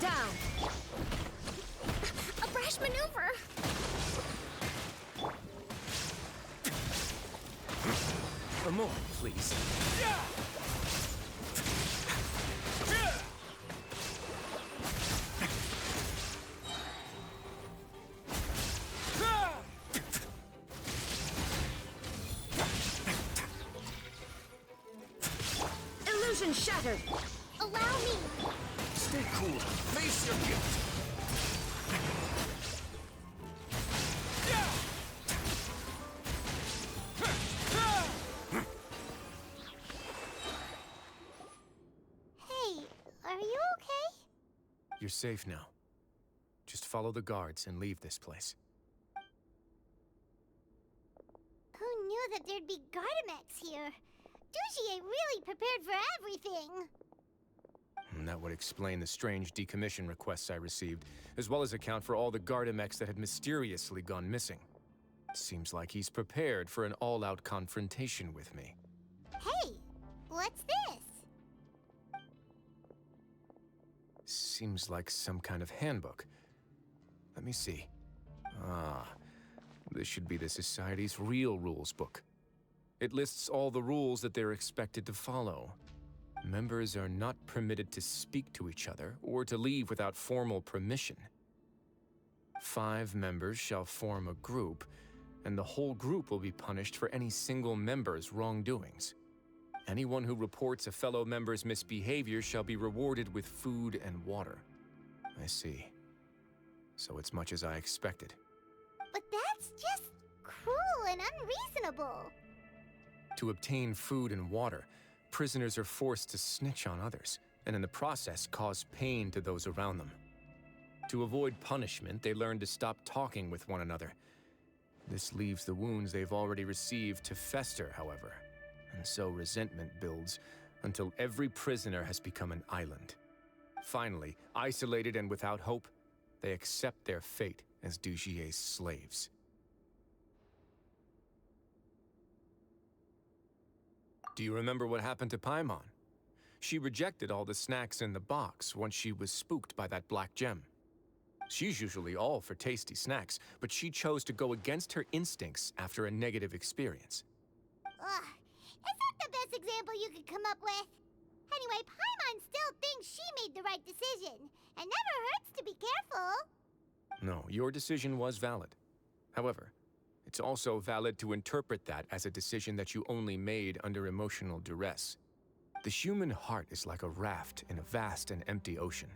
down! A brash maneuver! A moment, please. Illusion shattered! Allow me! Stay cool. Face your guilt. Hey, are you okay? You're safe now. Just follow the guards and leave this place. Who knew that there'd be Gardamex here? Dougie really prepared for everything! And that would explain the strange decommission requests I received, as well as account for all the Gardamex that had mysteriously gone missing. Seems like he's prepared for an all-out confrontation with me. Hey, what's this? Seems like some kind of handbook. Let me see. Ah, this should be the Society's real rules book. It lists all the rules that they're expected to follow. Members are not permitted to speak to each other or to leave without formal permission. 5 members shall form a group, and the whole group will be punished for any single member's wrongdoings. Anyone who reports a fellow member's misbehavior shall be rewarded with food and water. I see. So it's much as I expected. But that's just cruel and unreasonable. To obtain food and water, prisoners are forced to snitch on others, and in the process cause pain to those around them. To avoid punishment, they learn to stop talking with one another. This leaves the wounds they've already received to fester, however, and so resentment builds until every prisoner has become an island. Finally, isolated and without hope, they accept their fate as Dougier's slaves. Do you remember what happened to Paimon? She rejected all the snacks in the box once she was spooked by that black gem. She's usually all for tasty snacks, but she chose to go against her instincts after a negative experience. Ugh, is that the best example you could come up with? Anyway, Paimon still thinks she made the right decision, and never hurts to be careful. No, your decision was valid. However, it's also valid to interpret that as a decision that you only made under emotional duress. The human heart is like a raft in a vast and empty ocean.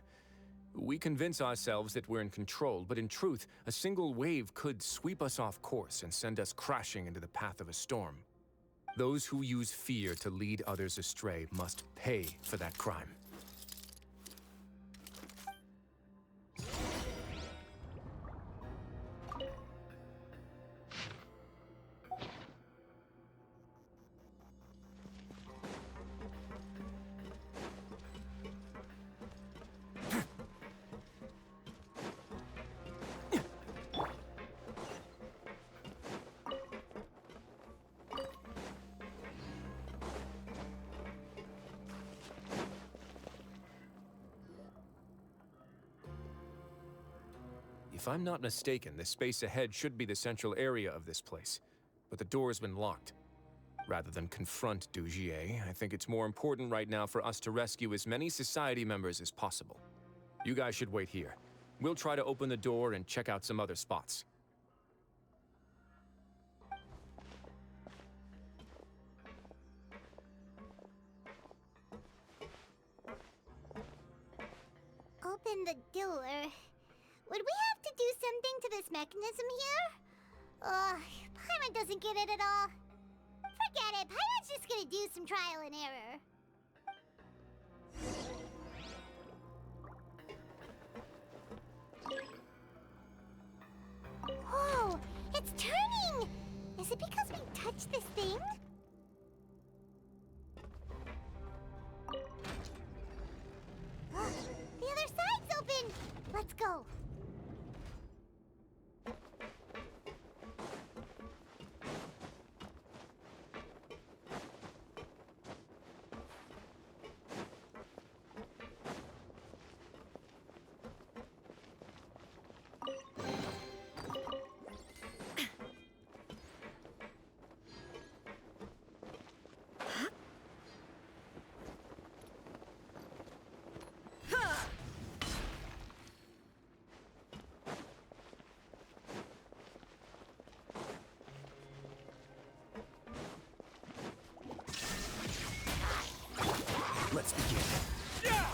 We convince ourselves that we're in control, but in truth, a single wave could sweep us off course and send us crashing into the path of a storm. Those who use fear to lead others astray must pay for that crime. If I'm not mistaken, the space ahead should be the central area of this place, but the door's been locked. Rather than confront Dougier, I think it's more important right now for us to rescue as many Society members as possible. You guys should wait here. We'll try to open the door and check out some other spots. Open the door. Would we have to do something to this mechanism here? Ugh, Paimon doesn't get it at all. Forget it, Paimon's just gonna do some trial and error. Whoa, it's turning! Is it because we touched this thing? The other side's open! Let's go. Let's begin. Yeah!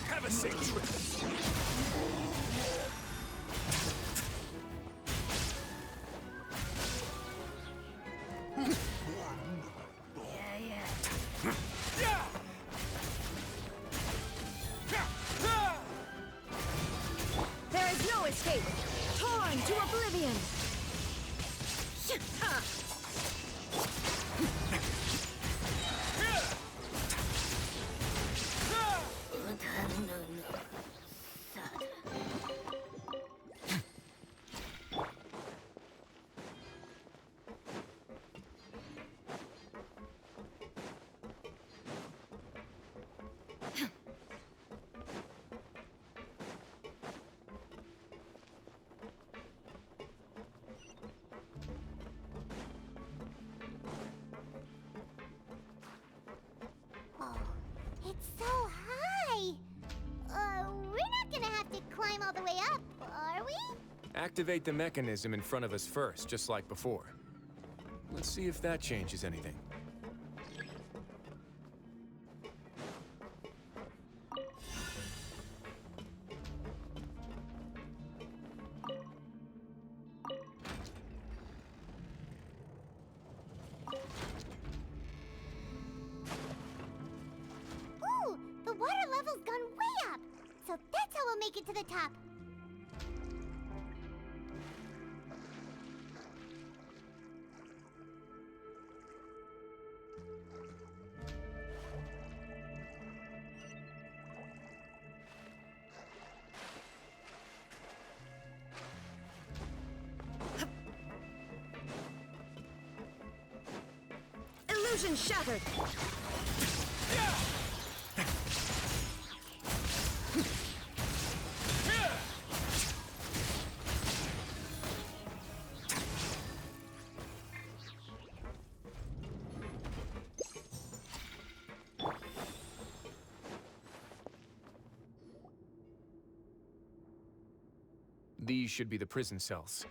Have a safe trip. There is no escape. Torn to oblivion. Oh, it's so high. We're not gonna have to climb all the way up, are we? Activate the mechanism in front of us first, just like before. Let's see if that changes anything. Ooh, the water level's gone way up. So that's how we'll make it to the top. Illusion shattered. These should be the prison cells.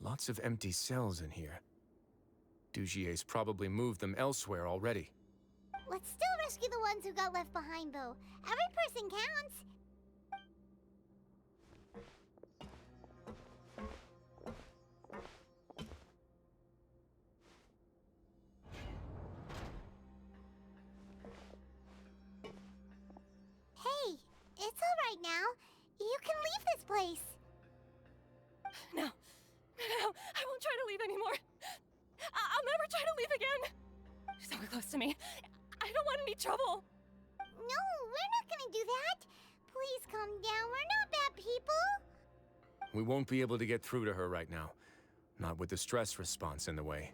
Lots of empty cells in here. Dugier's probably moved them elsewhere already. Let's still rescue the ones who got left behind, though. Every person counts. Hey, it's all right now. You can leave this place. No, I won't try to leave anymore. I'll never try to leave again. So close to me. I don't want any trouble. No, we're not gonna do that. Please calm down. We're not bad people. We won't be able to get through to her right now. Not with the stress response in the way.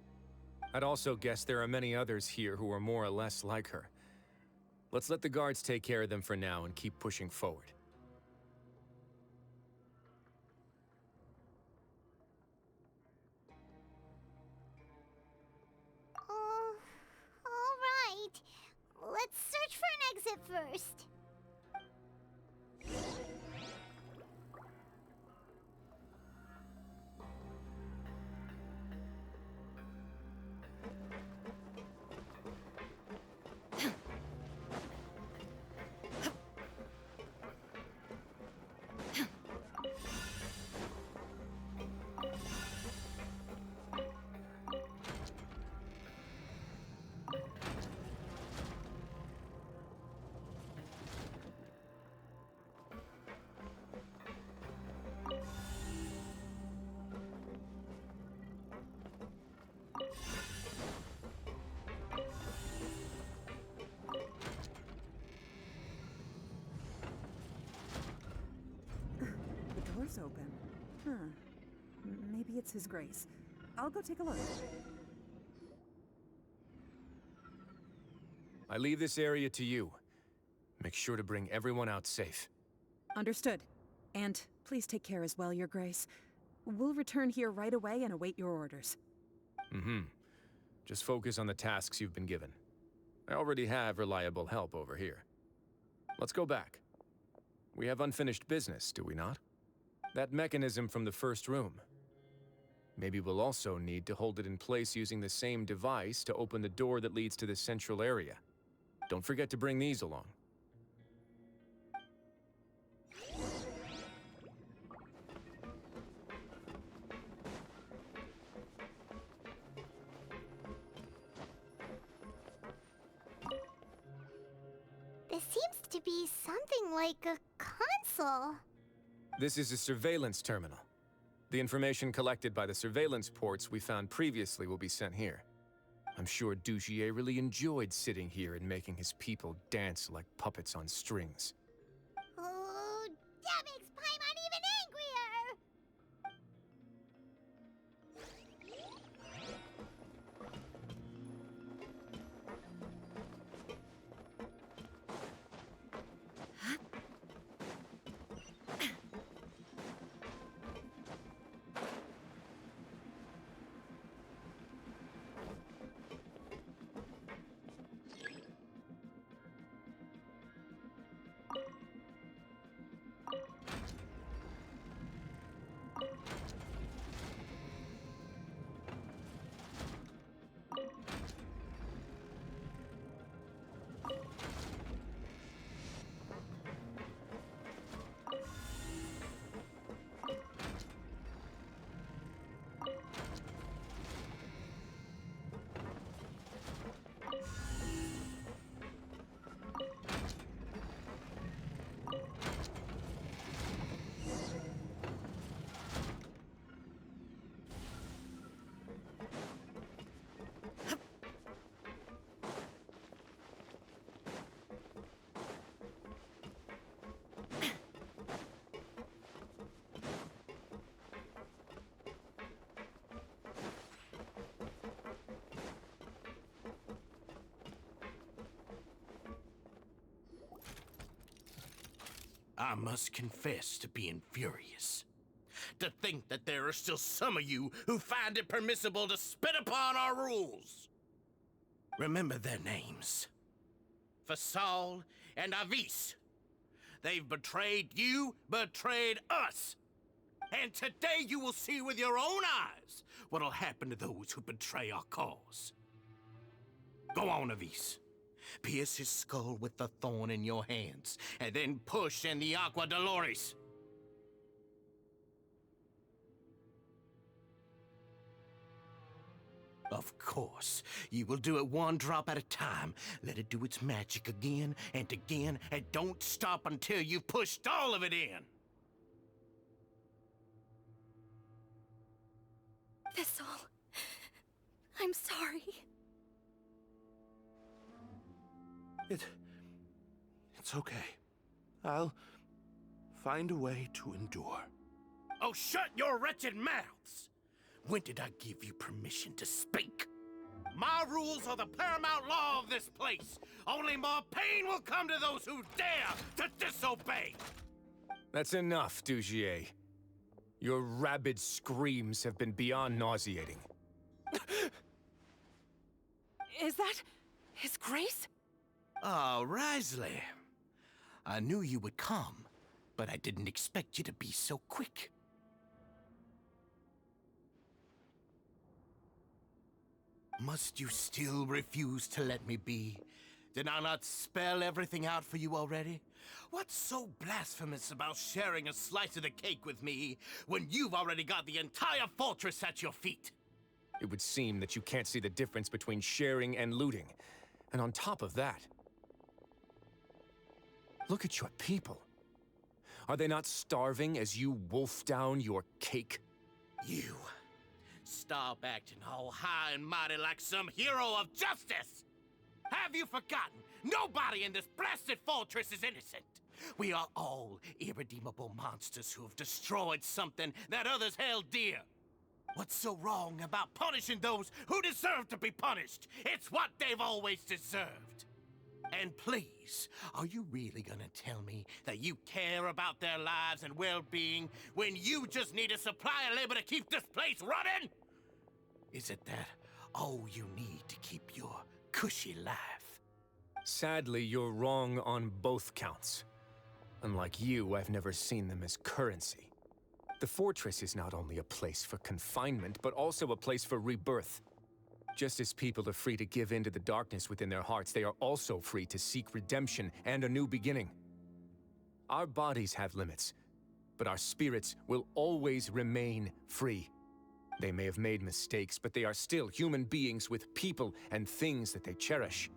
I'd also guess there are many others here who are more or less like her. Let's let the guards take care of them for now and keep pushing forward. All right. Let's search for an exit first. The door's open. Huh. Maybe it's His Grace. I'll go take a look. I leave this area to you. Make sure to bring everyone out safe. Understood. And please take care as well, Your Grace. We'll return here right away and await your orders. Just focus on the tasks you've been given. I already have reliable help over here. Let's go back. We have unfinished business, do we not? That mechanism from the first room. Maybe we'll also need to hold it in place using the same device to open the door that leads to the central area. Don't forget to bring these along. This seems to be something like a console. This is a surveillance terminal. The information collected by the surveillance ports we found previously will be sent here. I'm sure Dugier really enjoyed sitting here and making his people dance like puppets on strings. Oh, that makes Paimon even angrier! I must confess to being furious. To think that there are still some of you who find it permissible to spit upon our rules. Remember their names. Fasal and Avis. They've betrayed you, betrayed us. And today you will see with your own eyes what'll happen to those who betray our cause. Go on, Avis. Pierce his skull with the thorn in your hands, and then push in the Aqua Dolores. Of course, you will do it one drop at a time. Let it do its magic again and again, and don't stop until you've pushed all of it in. Thistle, I'm sorry. It's okay. I'll find a way to endure. Oh, shut your wretched mouths! When did I give you permission to speak? My rules are the paramount law of this place. Only more pain will come to those who dare to disobey. That's enough, Dugier. Your rabid screams have been beyond nauseating. Is that His Grace? Oh, Risley. I knew you would come, but I didn't expect you to be so quick. Must you still refuse to let me be? Did I not spell everything out for you already? What's so blasphemous about sharing a slice of the cake with me when you've already got the entire fortress at your feet? It would seem that you can't see the difference between sharing and looting. And on top of that, look at your people. Are they not starving as you wolf down your cake? You. Stop acting all high and mighty like some hero of justice! Have you forgotten? Nobody in this blasted fortress is innocent. We are all irredeemable monsters who have destroyed something that others held dear. What's so wrong about punishing those who deserve to be punished? It's what they've always deserved. And please, are you really gonna tell me that you care about their lives and well-being when you just need a supply of labor to keep this place running? Is it that all you need to keep your cushy life? Sadly, you're wrong on both counts. Unlike you, I've never seen them as currency. The fortress is not only a place for confinement, but also a place for rebirth. Just as people are free to give in to the darkness within their hearts, they are also free to seek redemption and a new beginning. Our bodies have limits, but our spirits will always remain free. They may have made mistakes, but they are still human beings with people and things that they cherish.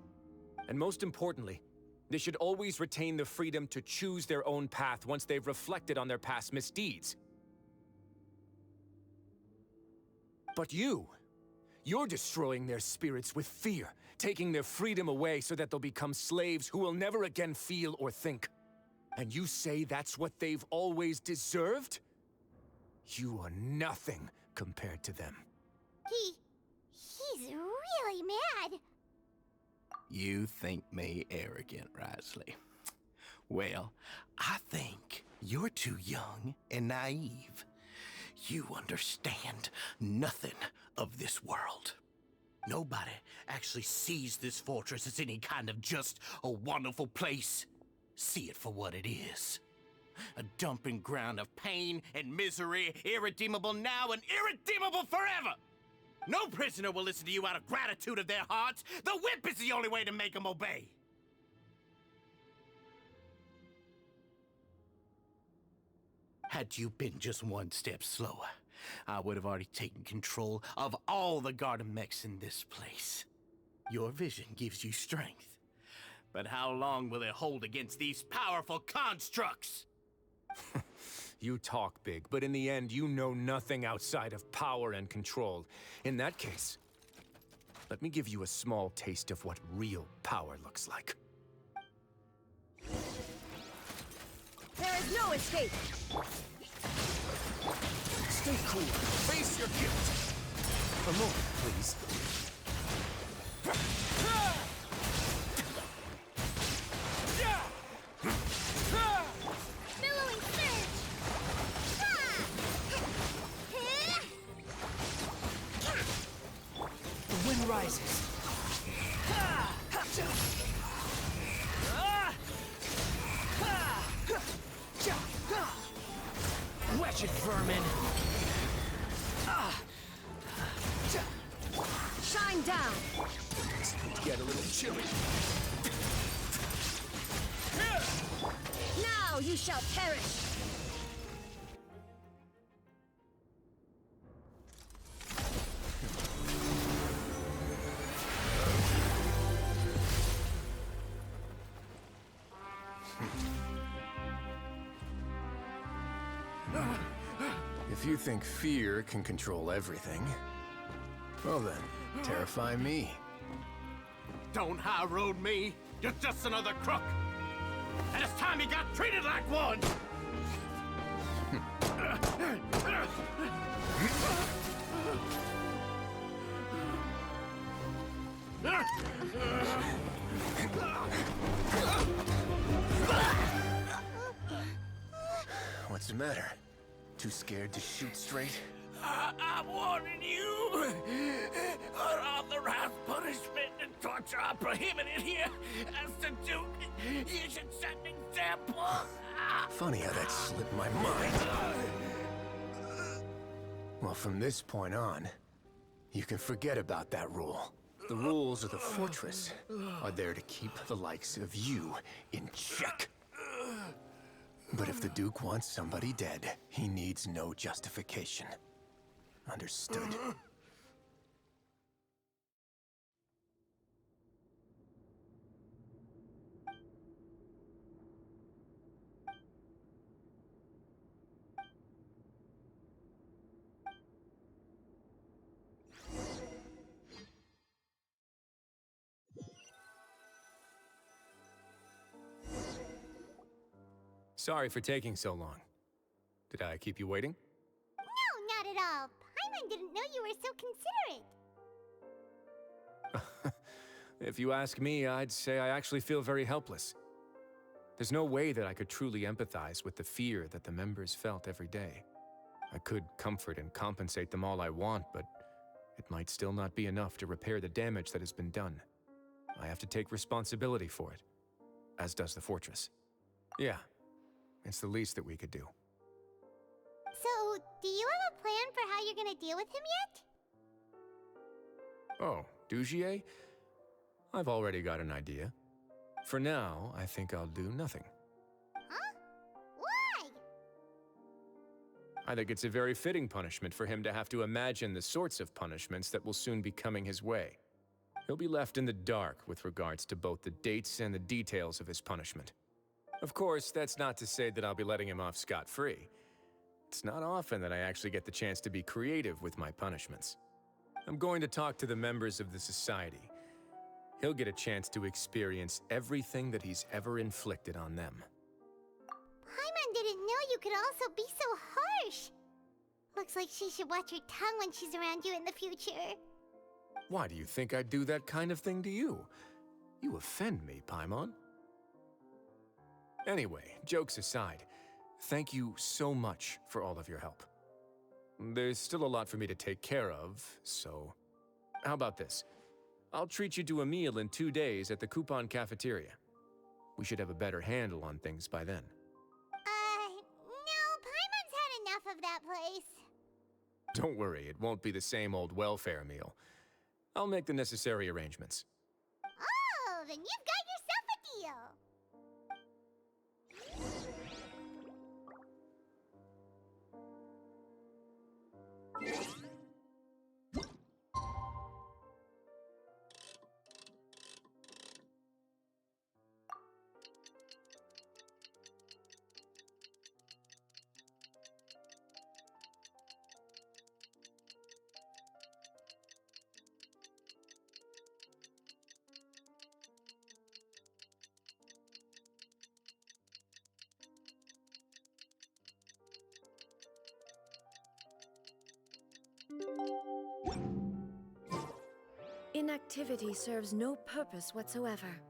And most importantly, they should always retain the freedom to choose their own path once they've reflected on their past misdeeds. But you're destroying their spirits with fear, taking their freedom away so that they'll become slaves who will never again feel or think. And you say that's what they've always deserved? You are nothing compared to them. He's really mad. You think me arrogant, Risley? Well, I think you're too young and naive. You understand nothing of this world. Nobody actually sees this fortress as any kind of just a wonderful place. See it for what it is. A dumping ground of pain and misery, irredeemable now and irredeemable forever. No prisoner will listen to you out of gratitude of their hearts. The whip is the only way to make them obey. Had you been just one step slower, I would have already taken control of all the garden mechs in this place. Your vision gives you strength. But how long will it hold against these powerful constructs? You talk big, but in the end, you know nothing outside of power and control. In that case, let me give you a small taste of what real power looks like. There is no escape! Stay cool. Face your guilt. A moment, please. Billowing surge! The wind rises. Wretched vermin! Shine down! It's going to get a little chilly. Now you shall perish! If you think fear can control everything, well then, terrify me. Don't high road me. You're just another crook. And it's time you got treated like one. What's the matter? Too scared to shoot straight? I'm warning you. Unauthorized punishment and torture are prohibited here. As the Duke, you should set an example. Funny how that slipped my mind. Well, from this point on, you can forget about that rule. The rules of the fortress are there to keep the likes of you in check. But if the Duke wants somebody dead, he needs no justification. Understood? Sorry for taking so long. Did I keep you waiting? No, not at all. Paimon didn't know you were so considerate. If you ask me, I'd say I actually feel very helpless. There's no way that I could truly empathize with the fear that the members felt every day. I could comfort and compensate them all I want, but it might still not be enough to repair the damage that has been done. I have to take responsibility for it, as does the fortress. Yeah, it's the least that we could do. So, do you have a plan for how you're gonna deal with him yet? Oh, Dugier? I've already got an idea. For now, I think I'll do nothing. Huh? Why? I think it's a very fitting punishment for him to have to imagine the sorts of punishments that will soon be coming his way. He'll be left in the dark with regards to both the dates and the details of his punishment. Of course, that's not to say that I'll be letting him off scot-free. It's not often that I actually get the chance to be creative with my punishments. I'm going to talk to the members of the society. He'll get a chance to experience everything that he's ever inflicted on them. Paimon didn't know you could also be so harsh. Looks like she should watch her tongue when she's around you in the future. Why do you think I'd do that kind of thing to you? You offend me, Paimon. Anyway, jokes aside, thank you so much for all of your help. There's still a lot for me to take care of, so... How about this? I'll treat you to a meal in 2 days at the Coupon Cafeteria. We should have a better handle on things by then. No, Paimon's had enough of that place. Don't worry, it won't be the same old welfare meal. I'll make the necessary arrangements. Oh, then you've got yourself a deal. Inactivity serves no purpose whatsoever.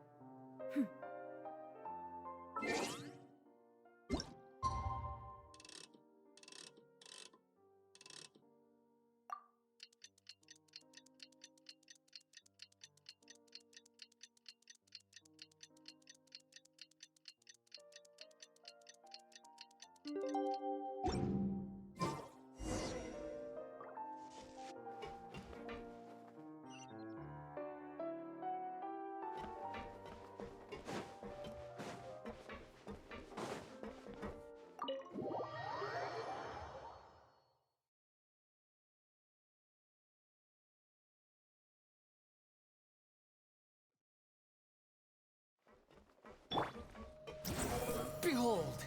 Behold!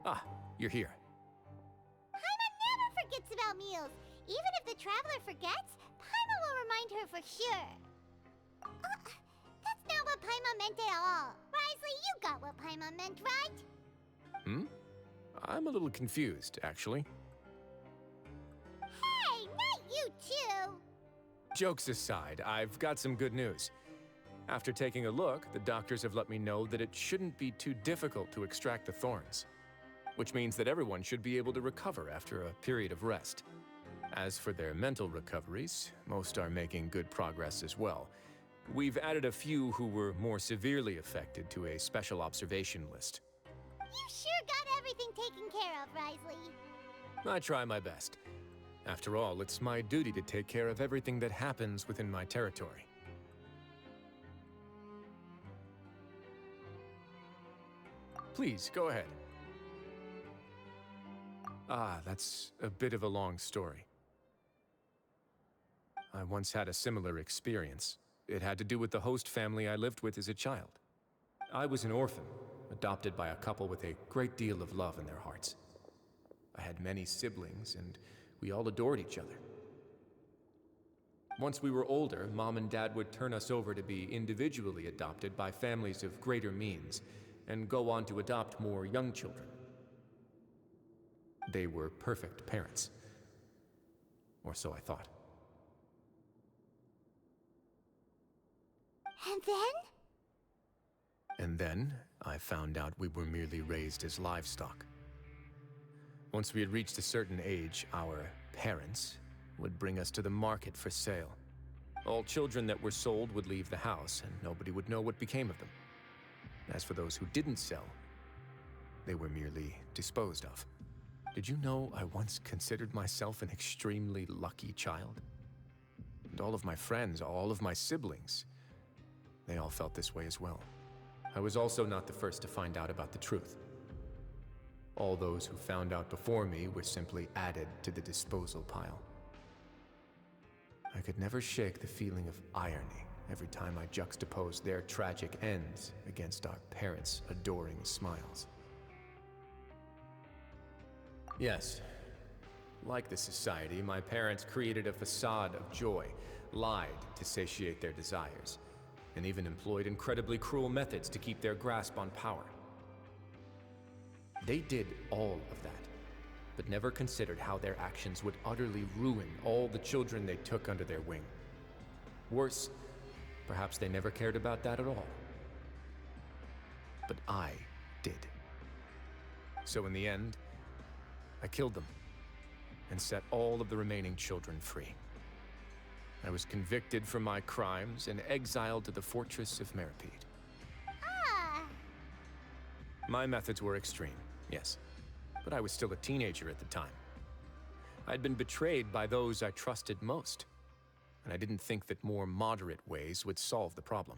Ah, you're here. Paimon never forgets about meals. Even if the traveler forgets, Paimon will remind her for sure. That's not what Paimon meant at all. Risley, you got what Paimon meant, right? I'm a little confused, actually. Hey, not you too. Jokes aside, I've got some good news. After taking a look, the doctors have let me know that it shouldn't be too difficult to extract the thorns, which means that everyone should be able to recover after a period of rest. As for their mental recoveries, most are making good progress as well. We've added a few who were more severely affected to a special observation list. You sure got everything taken care of, Risley. I try my best. After all, it's my duty to take care of everything that happens within my territory. Please, go ahead. Ah, that's a bit of a long story. I once had a similar experience. It had to do with the host family I lived with as a child. I was an orphan, adopted by a couple with a great deal of love in their hearts. I had many siblings, and we all adored each other. Once we were older, Mom and Dad would turn us over to be individually adopted by families of greater means, and go on to adopt more young children. They were perfect parents. Or so I thought. And then? And then, I found out we were merely raised as livestock. Once we had reached a certain age, our parents would bring us to the market for sale. All children that were sold would leave the house, and nobody would know what became of them. As for those who didn't sell, they were merely disposed of. Did you know I once considered myself an extremely lucky child? And all of my friends, all of my siblings, they all felt this way as well. I was also not the first to find out about the truth. All those who found out before me were simply added to the disposal pile. I could never shake the feeling of irony every time I juxtaposed their tragic ends against our parents' adoring smiles. Yes, like the society, my parents created a facade of joy, lied to satiate their desires, and even employed incredibly cruel methods to keep their grasp on power. They did all of that, but never considered how their actions would utterly ruin all the children they took under their wing. Worse, perhaps they never cared about that at all. But I did. So in the end, I killed them and set all of the remaining children free. I was convicted for my crimes and exiled to the fortress of Meripede. Ah! My methods were extreme, yes, but I was still a teenager at the time. I'd been betrayed by those I trusted most, and I didn't think that more moderate ways would solve the problem.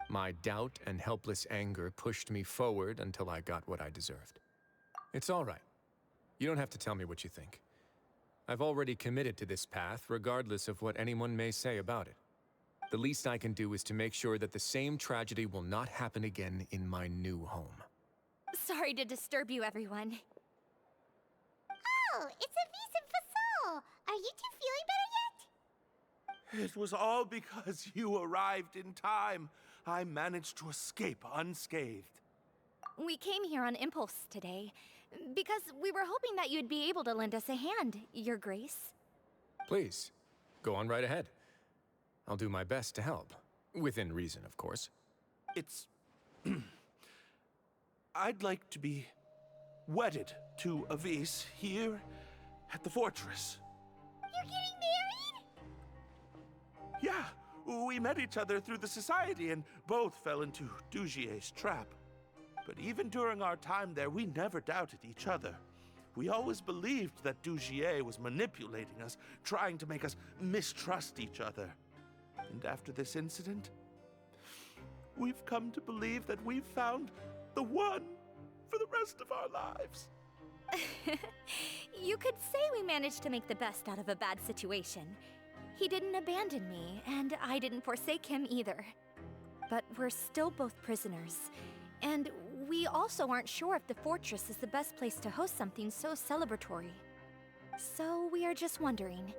My doubt and helpless anger pushed me forward until I got what I deserved. It's all right. You don't have to tell me what you think. I've already committed to this path, regardless of what anyone may say about it. The least I can do is to make sure that the same tragedy will not happen again in my new home. Sorry to disturb you, everyone. Oh, it's a Vis Fasol! Are you two feeling better yet? It was all because you arrived in time. I managed to escape unscathed. We came here on impulse today, because we were hoping that you'd be able to lend us a hand, Your Grace. Please, go on right ahead. I'll do my best to help. Within reason, of course. It's... I'd like to be wedded to Avis here at the fortress. You're getting married? Yeah, we met each other through the society and both fell into Dugier's trap. But even during our time there, we never doubted each other. We always believed that Dugier was manipulating us, trying to make us mistrust each other. And after this incident, we've come to believe that we've found the one for the rest of our lives. You could say we managed to make the best out of a bad situation. He didn't abandon me, and I didn't forsake him either. But we're still both prisoners, and we also aren't sure if the fortress is the best place to host something so celebratory. So we are just wondering,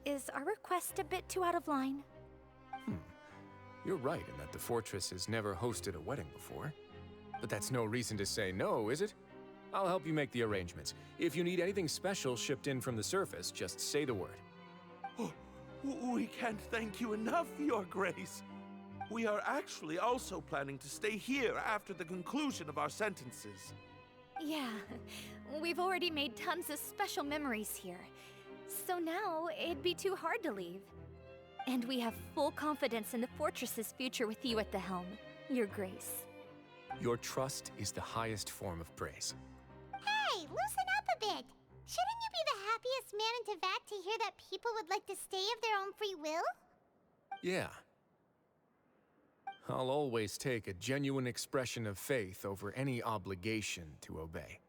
is our request a bit too out of line? You're right in that the fortress has never hosted a wedding before. But that's no reason to say no, is it? I'll help you make the arrangements. If you need anything special shipped in from the surface, just say the word. Oh, we can't thank you enough, Your Grace. We are actually also planning to stay here after the conclusion of our sentences. Yeah, we've already made tons of special memories here. So now, it'd be too hard to leave. And we have full confidence in the fortress's future with you at the helm, Your Grace. Your trust is the highest form of praise. Hey, loosen up a bit! Shouldn't you be the happiest man in Teyvat to hear that people would like to stay of their own free will? Yeah. I'll always take a genuine expression of faith over any obligation to obey.